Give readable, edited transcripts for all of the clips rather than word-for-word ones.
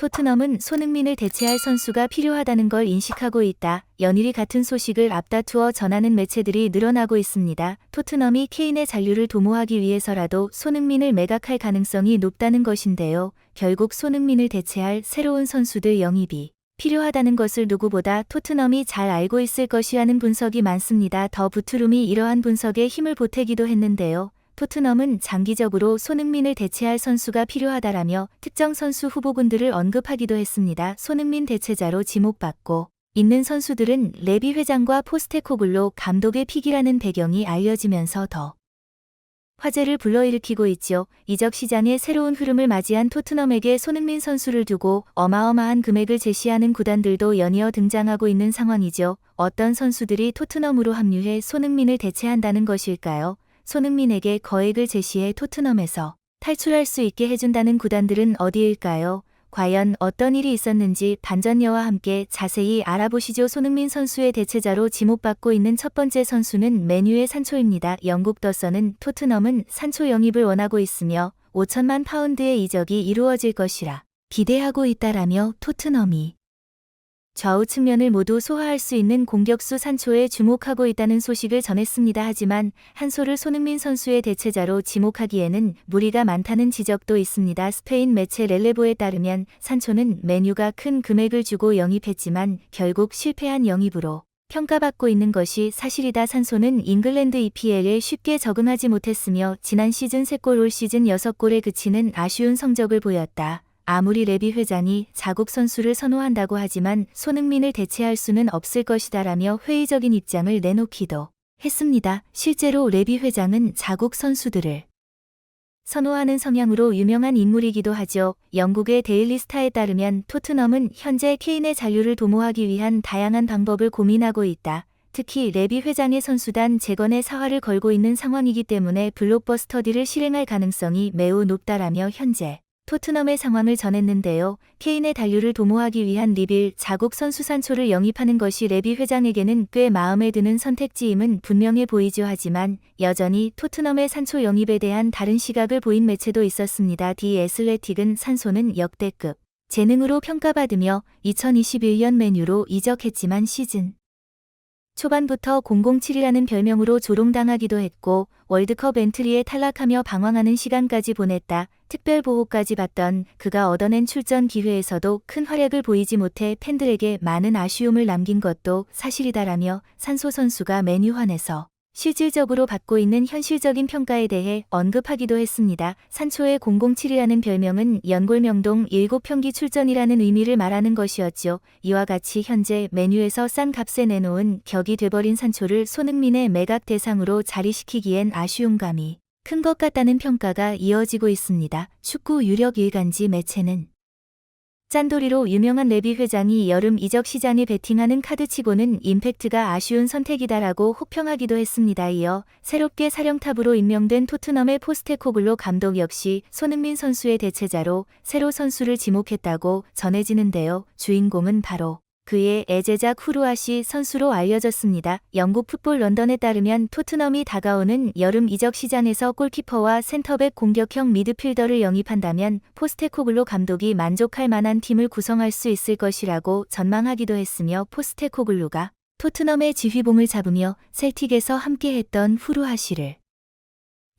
토트넘은 손흥민을 대체할 선수가 필요하다는 걸 인식하고 있다. 연일이 같은 소식을 앞다투어 전하는 매체들이 늘어나고 있습니다. 토트넘이 케인의 잔류를 도모하기 위해서라도 손흥민을 매각할 가능성이 높다는 것인데요. 결국 손흥민을 대체할 새로운 선수들 영입이 필요하다는 것을 누구보다 토트넘이 잘 알고 있을 것이라는 분석이 많습니다. 더 부트룸이 이러한 분석에 힘을 보태기도 했는데요. 토트넘은 장기적으로 손흥민을 대체할 선수가 필요하다라며 특정 선수 후보군들을 언급하기도 했습니다. 손흥민 대체자로 지목받고 있는 선수들은 레비 회장과 포스테코글로 감독의 픽이라는 배경이 알려지면서 더 화제를 불러일으키고 있죠. 이적 시장의 새로운 흐름을 맞이한 토트넘에게 손흥민 선수를 두고 어마어마한 금액을 제시하는 구단들도 연이어 등장하고 있는 상황이죠. 어떤 선수들이 토트넘으로 합류해 손흥민을 대체한다는 것일까요? 손흥민에게 거액을 제시해 토트넘에서 탈출할 수 있게 해준다는 구단들은 어디일까요? 과연 어떤 일이 있었는지 반전여와 함께 자세히 알아보시죠. 손흥민 선수의 대체자로 지목받고 있는 첫 번째 선수는 맨유의 산초입니다. 영국 더선은 토트넘은 산초 영입을 원하고 있으며 5천만 파운드의 이적이 이루어질 것이라 기대하고 있다라며 토트넘이 좌우 측면을 모두 소화할 수 있는 공격수 산초에 주목하고 있다는 소식을 전했습니다. 하지만 한소를 손흥민 선수의 대체자로 지목하기에는 무리가 많다는 지적도 있습니다. 스페인 매체 렐레보에 따르면 산초는 맨유가 큰 금액을 주고 영입했지만 결국 실패한 영입으로 평가받고 있는 것이 사실이다. 산소는 잉글랜드 EPL에 쉽게 적응하지 못했으며 지난 시즌 3골 올 시즌 6골에 그치는 아쉬운 성적을 보였다. 아무리 레비 회장이 자국 선수를 선호한다고 하지만 손흥민을 대체할 수는 없을 것이다라며 회의적인 입장을 내놓기도 했습니다. 실제로 레비 회장은 자국 선수들을 선호하는 성향으로 유명한 인물이기도 하죠. 영국의 데일리 스타에 따르면 토트넘은 현재 케인의 잔류를 도모하기 위한 다양한 방법을 고민하고 있다. 특히 레비 회장의 선수단 재건에 사활을 걸고 있는 상황이기 때문에 블록버스터 딜을 실행할 가능성이 매우 높다라며 현재 토트넘의 상황을 전했는데요. 케인의 잔류를 도모하기 위한 리빌 자국 선수 산초를 영입하는 것이 레비 회장에게는 꽤 마음에 드는 선택지임은 분명해 보이죠. 하지만 여전히 토트넘의 산초 영입에 대한 다른 시각을 보인 매체도 있었습니다. 디 애슬레틱은 산소는 역대급 재능으로 평가받으며 2021년 맨유로 이적했지만 시즌 초반부터 007이라는 별명으로 조롱당하기도 했고 월드컵 엔트리에 탈락하며 방황하는 시간까지 보냈다. 특별보호까지 받던 그가 얻어낸 출전 기회에서도 큰 활약을 보이지 못해 팬들에게 많은 아쉬움을 남긴 것도 사실이다라며 산소 선수가 맨유환에서 실질적으로 받고 있는 현실적인 평가에 대해 언급하기도 했습니다. 산초의 007이라는 별명은 연골명동 7평기 출전이라는 의미를 말하는 것이었죠. 이와 같이 현재 맨유에서 싼 값에 내놓은 격이 돼버린 산초를 손흥민의 매각 대상으로 자리시키기엔 아쉬움감이 큰 것 같다는 평가가 이어지고 있습니다. 축구 유력 일간지 매체는 짠돌이로 유명한 레비 회장이 여름 이적 시장에 베팅하는 카드치고는 임팩트가 아쉬운 선택이다라고 혹평하기도 했습니다. 이어 새롭게 사령탑으로 임명된 토트넘의 포스테코글로 감독 역시 손흥민 선수의 대체자로 새로 선수를 지목했다고 전해지는데요. 주인공은 바로 그의 애제작 후루아시 선수로 알려졌습니다. 영국 풋볼 런던에 따르면 토트넘이 다가오는 여름 이적 시장에서 골키퍼와 센터백 공격형 미드필더를 영입한다면 포스테코글로 감독이 만족할 만한 팀을 구성할 수 있을 것이라고 전망하기도 했으며 포스테코글로가 토트넘의 지휘봉을 잡으며 셀틱에서 함께했던 후루아시를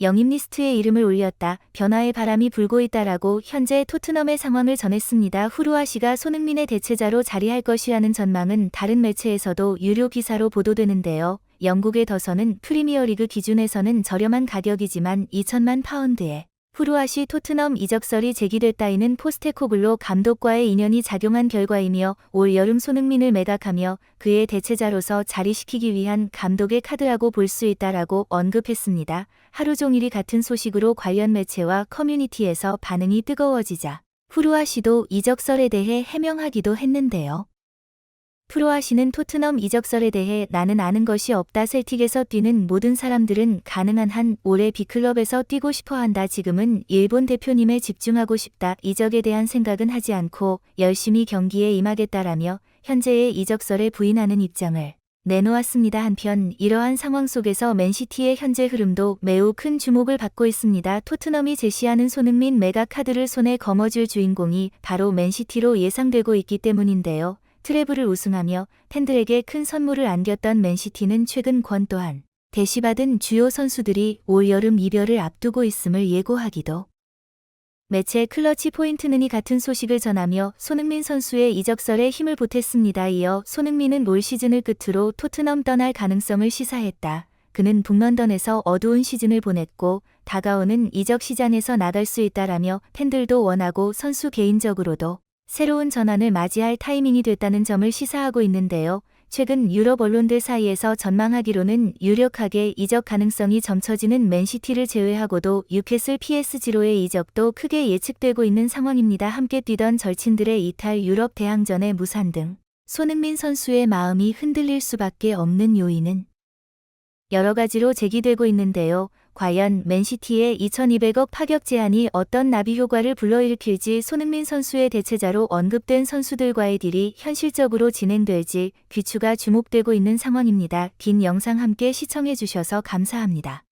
영입 리스트에 이름을 올렸다. 변화의 바람이 불고 있다라고 현재 토트넘의 상황을 전했습니다. 후루아시가 손흥민의 대체자로 자리할 것이라는 전망은 다른 매체에서도 유료 기사로 보도되는데요. 영국의 더선은 프리미어리그 기준에서는 저렴한 가격이지만 2천만 파운드에 후루아시 토트넘 이적설이 제기됐다. 이는 포스테코글로 감독과의 인연이 작용한 결과이며 올 여름 손흥민을 매각하며 그의 대체자로서 자리시키기 위한 감독의 카드라고 볼 수 있다라고 언급했습니다. 하루 종일이 같은 소식으로 관련 매체와 커뮤니티에서 반응이 뜨거워지자 후루아시도 이적설에 대해 해명하기도 했는데요. 후루아시는 토트넘 이적설에 대해 나는 아는 것이 없다. 셀틱에서 뛰는 모든 사람들은 가능한 한 올해 B클럽에서 뛰고 싶어 한다. 지금은 일본 대표님에 집중하고 싶다. 이적에 대한 생각은 하지 않고 열심히 경기에 임하겠다라며 현재의 이적설에 부인하는 입장을 내놓았습니다. 한편 이러한 상황 속에서 맨시티의 현재 흐름도 매우 큰 주목을 받고 있습니다. 토트넘이 제시하는 손흥민 매각 카드를 손에 거머쥘 주인공이 바로 맨시티로 예상되고 있기 때문인데요. 트래블을 우승하며 팬들에게 큰 선물을 안겼던 맨시티는 최근 권 또한 대시받은 주요 선수들이 올 여름 이별을 앞두고 있음을 예고하기도. 매체 클러치 포인트는이 같은 소식을 전하며 손흥민 선수의 이적설에 힘을 보탰습니다. 이어 손흥민은 올 시즌을 끝으로 토트넘 떠날 가능성을 시사했다. 그는 북런던에서 어두운 시즌을 보냈고 다가오는 이적 시장에서 나갈 수 있다라며 팬들도 원하고 선수 개인적으로도 새로운 전환을 맞이할 타이밍이 됐다는 점을 시사하고 있는데요. 최근 유럽 언론들 사이에서 전망하기로는 유력하게 이적 가능성이 점쳐지는 맨시티를 제외하고도 뉴캐슬 PSG로의 이적도 크게 예측되고 있는 상황입니다. 함께 뛰던 절친들의 이탈, 유럽 대항전의 무산 등 손흥민 선수의 마음이 흔들릴 수밖에 없는 요인은 여러 가지로 제기되고 있는데요. 과연 맨시티의 2200억 파격 제안이 어떤 나비 효과를 불러일으킬지, 손흥민 선수의 대체자로 언급된 선수들과의 딜이 현실적으로 진행될지 귀추가 주목되고 있는 상황입니다. 긴 영상 함께 시청해 주셔서 감사합니다.